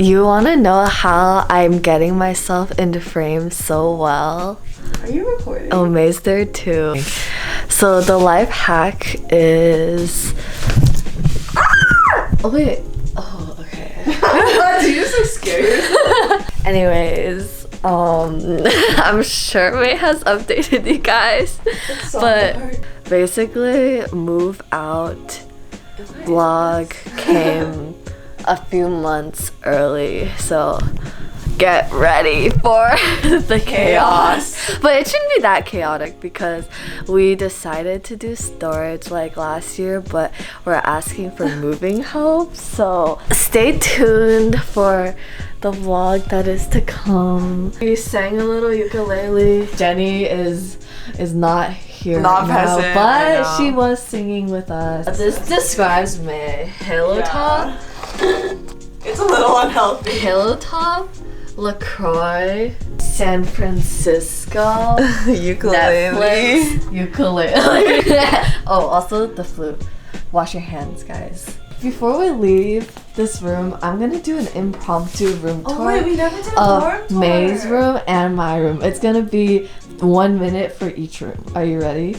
You want to know how I'm getting myself into frame so well? Are you recording? Oh, May's there too. So the life hack is... Oh wait. Oh, okay. Did you just like scare yourself? Anyways, I'm sure May has updated you guys. But basically, move out vlog came a few months early, so get ready for the chaos. But it shouldn't be that chaotic because we decided to do storage like last year, but we're asking for moving help. So stay tuned for the vlog that is to come. We sang a little ukulele. Jenny is not here Not now, present, but she was singing with us. This describes May. Halo top. It's a little unhealthy. Halo top, LaCroix, San Francisco, Ukulele. Netflix, ukulele. Oh, also the flute. Wash your hands, guys. Before we leave this room, I'm gonna do an impromptu room tour. Oh wait, we never did a of dorm tour. May's room and my room. It's gonna be 1 minute for each room. Are you ready?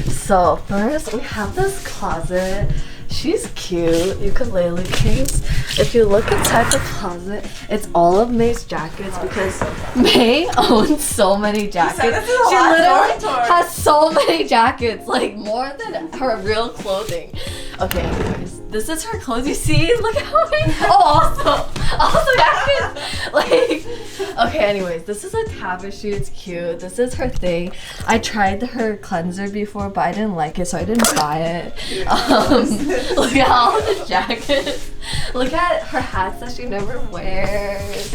So first, we have this closet. She's cute, ukulele case. If you look inside the closet, it's all of May's jackets because May owns so many jackets. She literally has so many jackets, like more than her real clothing. Okay, anyways, this is her clothes. You see? Look at how many. Oh, also jackets. Like, okay, anyways, this is a tabashi. It's cute. This is her thing. I tried her cleanser before, but I didn't like it, so I didn't buy it. Look at all the jackets. Look at her hats that she never wears.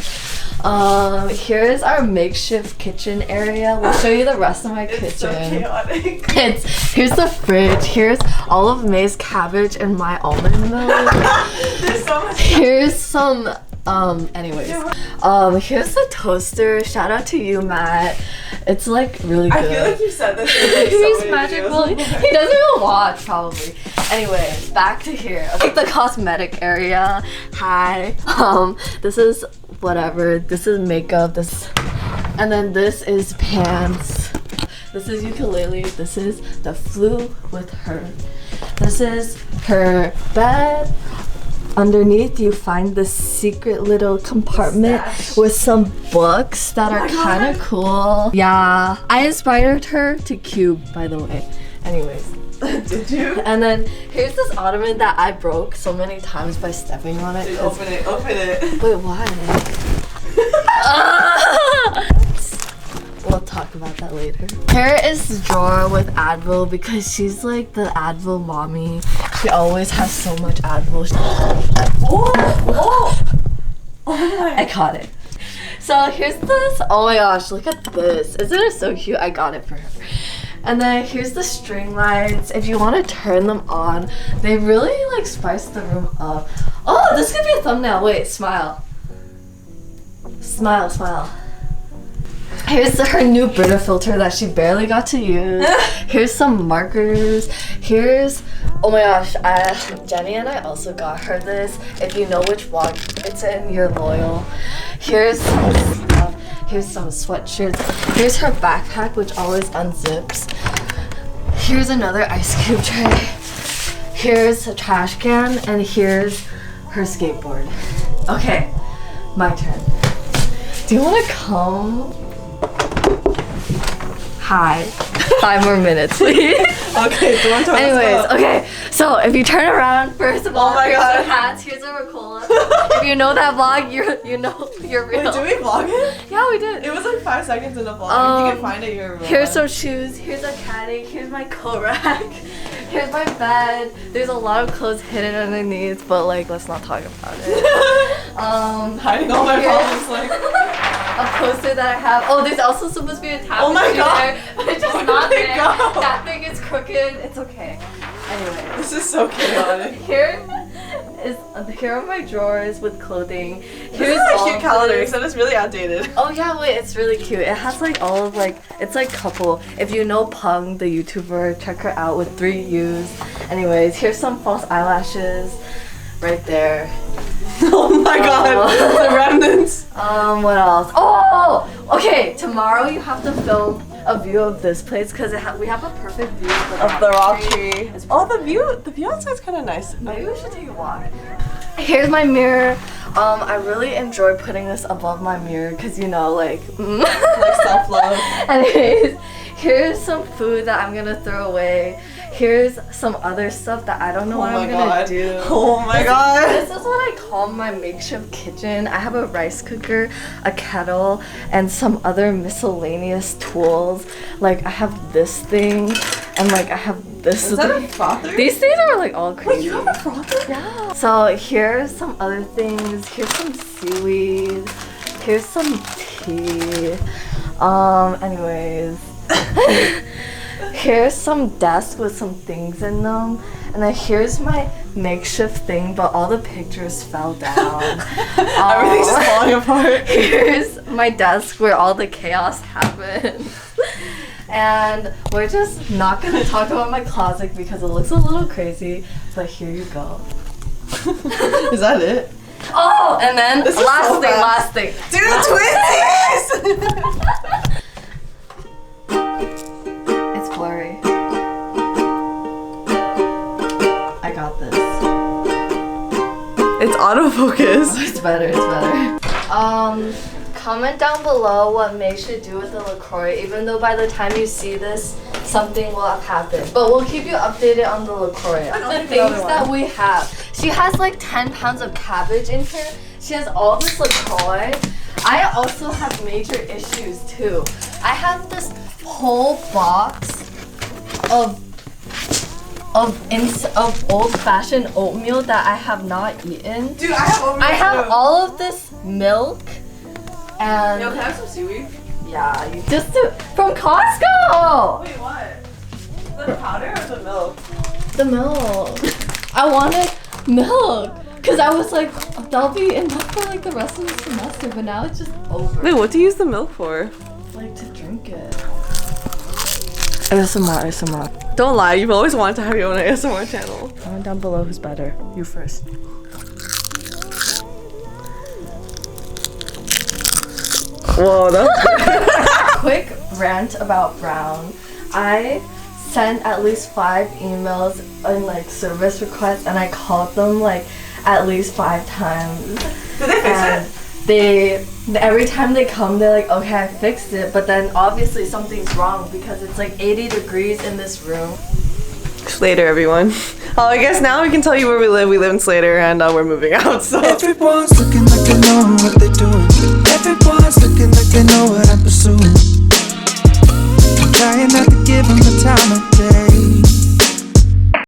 Here's our makeshift kitchen area. We'll show you the rest of my kitchen. So chaotic. Here's the fridge. Here's all of May's cabbage and my almond milk. There's so much. Here's some anyways. Here's the toaster. Shout out to you, Matt. It's like really good. I feel like you said this. In like He's so magical. videos. He doesn't even watch, probably. Anyways, back to here. Okay, the cosmetic area. Hi. This is whatever. This is makeup. And then this is pants. This is ukulele. This is the flute with her. This is her bed. Underneath, you find this secret little compartment with some books that are kind of cool. Yeah, I inspired her to cube, by the way. Anyways. Did you? And then here's this ottoman that I broke so many times by stepping on it. Dude, open it. Wait, why? We'll talk about that later. Here is the drawer with Advil because she's like the Advil mommy. She always has so much Advil. Oh my. I caught it. So here's this. Oh my gosh, look at this. Isn't it so cute? I got it for her. And then here's the string lights. If you want to turn them on, they really like spice the room up. Oh, this could be a thumbnail. Wait, smile. Smile, smile. Here's her new Brita filter that she barely got to use. Here's some markers. Here's, oh my gosh, Jenny and I also got her this. If you know which vlog it's in, you're loyal. Here's some stuff. Here's some sweatshirts. Here's her backpack, which always unzips. Here's another ice cube tray. Here's a trash can, and here's her skateboard. Okay, my turn. Do you want to come? Hi. 5 more minutes, please. Okay, do you want to Anyways, okay. So if you turn around, first of all, Oh my here's God. our hats. Here's our Ricola. If you know that vlog, you know you're real. Wait, did we vlog it? Yeah, we did. It was like 5 seconds in the vlog. If you can find it, you're real. Here's some shoes. Here's a caddy. Here's my coat rack. Here's my bed. There's a lot of clothes hidden underneath, but like, let's not talk about it. Hiding all my problems, like. A poster that I have. Oh, there's also supposed to be a tapestry Oh my God. there, but it's just Oh not my there. God. That thing is crooked. It's okay. Anyway, This is so chaotic. here are my drawers with clothing. This Here's is a all cute of calendar, this. except it's really outdated. Oh yeah, wait, it's really cute. It has like all of like, it's like couple. If you know Pung, the YouTuber, check her out with 3 U's. Anyways, here's some false eyelashes right there. Oh my god, the remnants. What else? Oh, okay. Tomorrow you have to film a view of this place because we have a perfect view Of the rock tree. Oh, the view outside's kind of nice. Maybe we should take a walk. Here's my mirror. I really enjoy putting this above my mirror because you know, like self-love. Anyways, here's some food that I'm gonna throw away. Here's some other stuff that I don't know what I'm gonna do. Oh my god. This is what I call my makeshift kitchen. I have a rice cooker, a kettle, and some other miscellaneous tools. Like I have this thing, and like I have this. Is that a frother? These things are like all crazy. Wait, you have a frother? Yeah. So here's some other things. Here's some seaweed. Here's some tea. Anyways. Here's some desk with some things in them. And then here's my makeshift thing, but all the pictures fell down. Everything's just falling apart. Here's my desk where all the chaos happens. And we're just not gonna talk about my closet because it looks a little crazy, but here you go. Is that it? Oh, and then This is so last thing. Dude, twinsies! It's blurry. I got this. It's autofocus. It's better, it's better. Comment down below what May should do with the LaCroix, even though by the time you see this, something will have happened. But we'll keep you updated on the LaCroix. The things that we have. She has like 10 pounds of cabbage in here. She has all this LaCroix. I also have major issues too. I have this whole box of old-fashioned oatmeal that I have not eaten. Dude, I have oatmeal. I have all of this milk and Yo, can I have some seaweed? yeah, you just from Costco. Wait, what? The powder or the milk? The milk. I wanted milk because I was like, that'll be enough for like the rest of the semester, but now it's just over. Wait, what do you use the milk for? Like to drink it. ASMR. Don't lie, you've always wanted to have your own ASMR channel. Comment down below who's better. You first. Whoa, that's Quick rant about Brown. I sent at least 5 emails and like service requests, and I called them like at least 5 times. Did they fix it? Every time they come, they're like, okay, I fixed it, but then obviously something's wrong because it's like 80 degrees in this room. Slater, everyone. Oh, I guess now we can tell you where we live. We live in Slater, and we're moving out, so. Everyone's looking like they know what they're doing. Everyone's looking like they know what I'm pursuing. I'm trying not to give them the time of day.